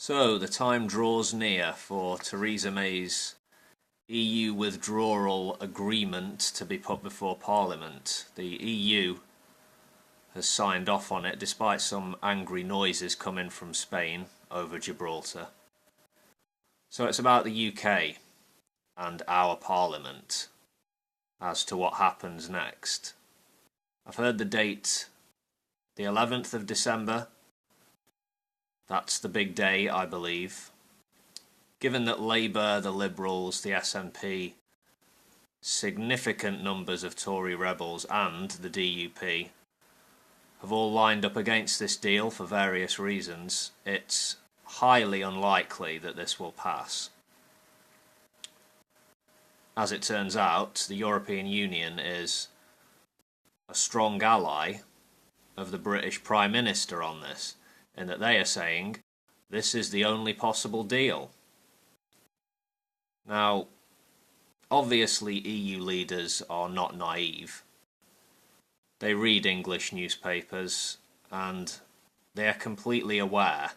So, the time draws near for Theresa May's EU withdrawal agreement to be put before Parliament. The EU has signed off on it despite some angry noises coming from Spain over Gibraltar. So it's about the UK and our Parliament as to what happens next. I've heard the date, the 11th of December. That's the big day, I believe. Given that Labour, the Liberals, the SNP, significant numbers of Tory rebels and the DUP have all lined up against this deal for various reasons, it's highly unlikely that this will pass. As it turns out, the European Union is a strong ally of the British Prime Minister on this, in that they are saying this is the only possible deal. Now, obviously EU leaders are not naive. They read English newspapers and they are completely aware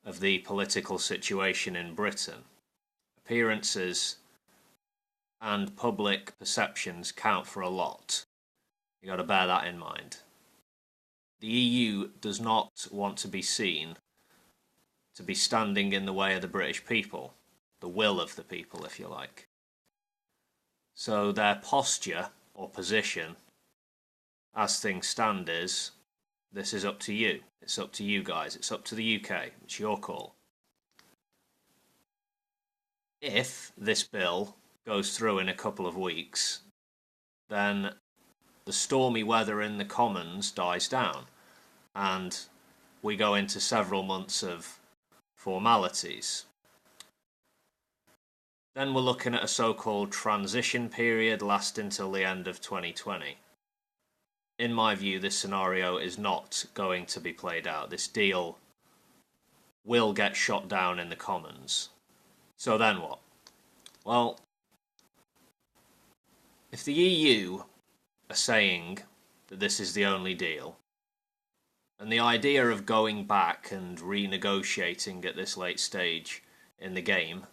of the political situation in Britain. Appearances and public perceptions count for a lot. You've got to bear that in mind. The EU does not want to be seen to be standing in the way of the British people, the will of the people, if you like. So their posture or position, as things stand, is this is up to you. It's up to you guys. It's up to the UK. It's your call. If this bill goes through in a couple of weeks, then the stormy weather in the Commons dies down and we go into several months of formalities. Then we're looking at a so-called transition period lasting till the end of 2020. In my view, this scenario is not going to be played out. This deal will get shot down in the Commons. So then what? Well, if the EU are saying that this is the only deal, and the idea of going back and renegotiating at this late stage in the game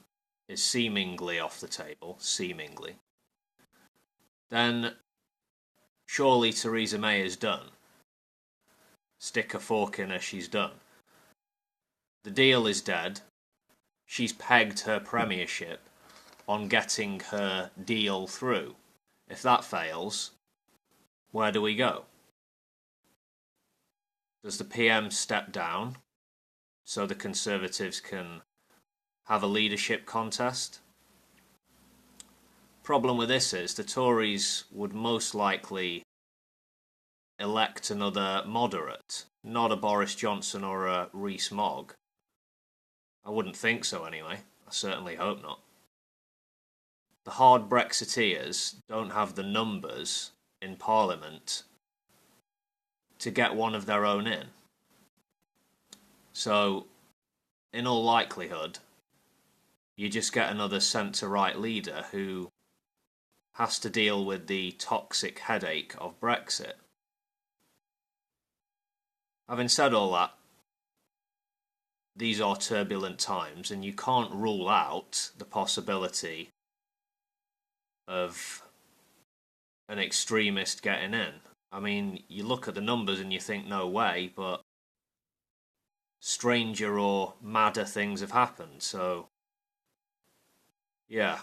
is seemingly off the table, then surely Theresa May is done. Stick a fork in her, she's done. The deal is dead. She's pegged her premiership on getting her deal through. If that fails, where do we go? Does the PM step down so the Conservatives can have a leadership contest? Problem with this is the Tories would most likely elect another moderate, not a Boris Johnson or a Rees-Mogg. I wouldn't think so anyway. I certainly hope not. The hard Brexiteers don't have the numbers in Parliament to get one of their own in. So, in all likelihood, you just get another centre-right leader who has to deal with the toxic headache of Brexit. Having said all that, these are turbulent times and you can't rule out the possibility of an extremist getting in. I mean, you look at the numbers and you think no way, but stranger or madder things have happened, so yeah,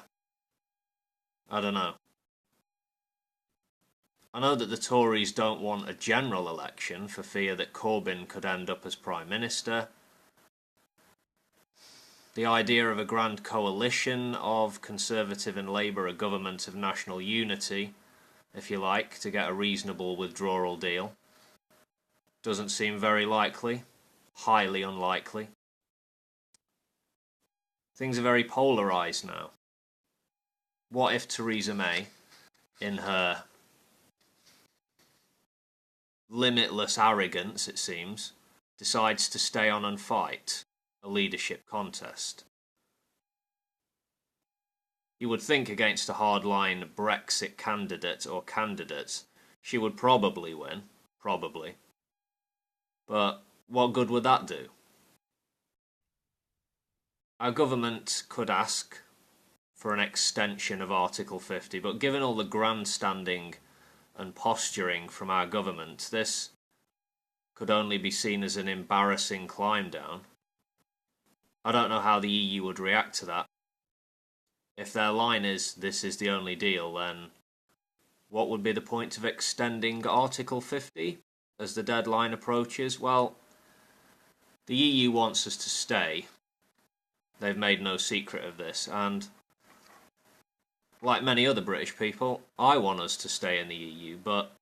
I don't know. I know that the Tories don't want a general election for fear that Corbyn could end up as Prime Minister. The idea of a grand coalition of Conservative and Labour, a government of national unity, if you like, to get a reasonable withdrawal deal, doesn't seem very likely, highly unlikely. Things are very polarised now. What if Theresa May, in her limitless arrogance, it seems, decides to stay on and fight a leadership contest? You would think against a hardline Brexit candidate or candidates, she would probably win. Probably. But what good would that do? Our government could ask for an extension of Article 50, but given all the grandstanding and posturing from our government, this could only be seen as an embarrassing climb down. I don't know how the EU would react to that. If their line is, this is the only deal, then what would be the point of extending Article 50 as the deadline approaches? Well, the EU wants us to stay. They've made no secret of this, and like many other British people, I want us to stay in the EU, but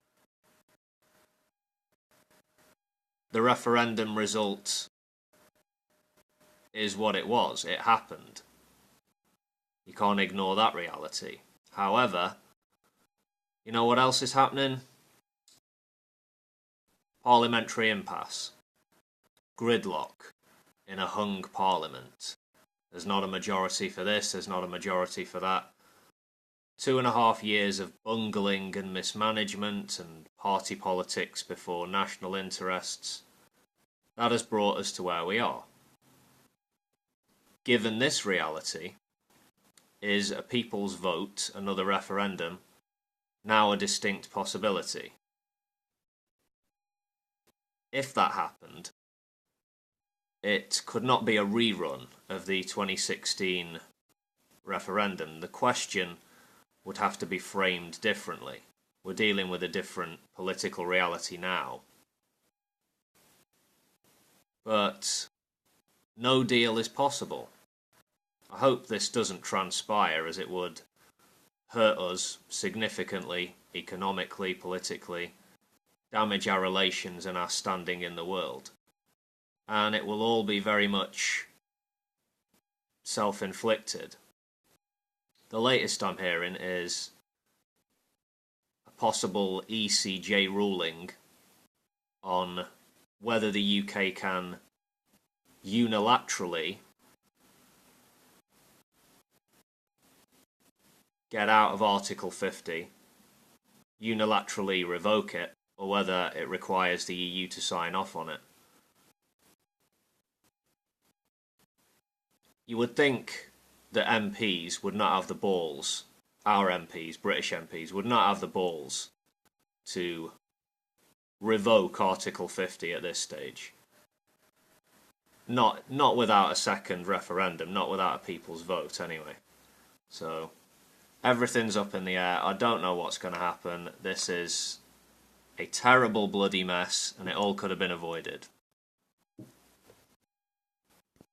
the referendum result is what it was. It happened. You can't ignore that reality. However, you know what else is happening? Parliamentary impasse. Gridlock in a hung parliament. There's not a majority for this, there's not a majority for that. 2.5 years of bungling and mismanagement and party politics before national interests. That has brought us to where we are. Given this reality, is a people's vote, another referendum, now a distinct possibility? If that happened, it could not be a rerun of the 2016 referendum. The question would have to be framed differently. We're dealing with a different political reality now. But no deal is possible. I hope this doesn't transpire, as it would hurt us significantly, economically, politically, damage our relations and our standing in the world. And it will all be very much self-inflicted. The latest I'm hearing is a possible ECJ ruling on whether the UK can unilaterally get out of Article 50, unilaterally revoke it, or whether it requires the EU to sign off on it. You would think that MPs would not have the balls, our MPs, British MPs, would not have the balls to revoke Article 50 at this stage. Not without a second referendum, not without a people's vote anyway. So everything's up in the air. I don't know what's going to happen. This is a terrible bloody mess, and it all could have been avoided.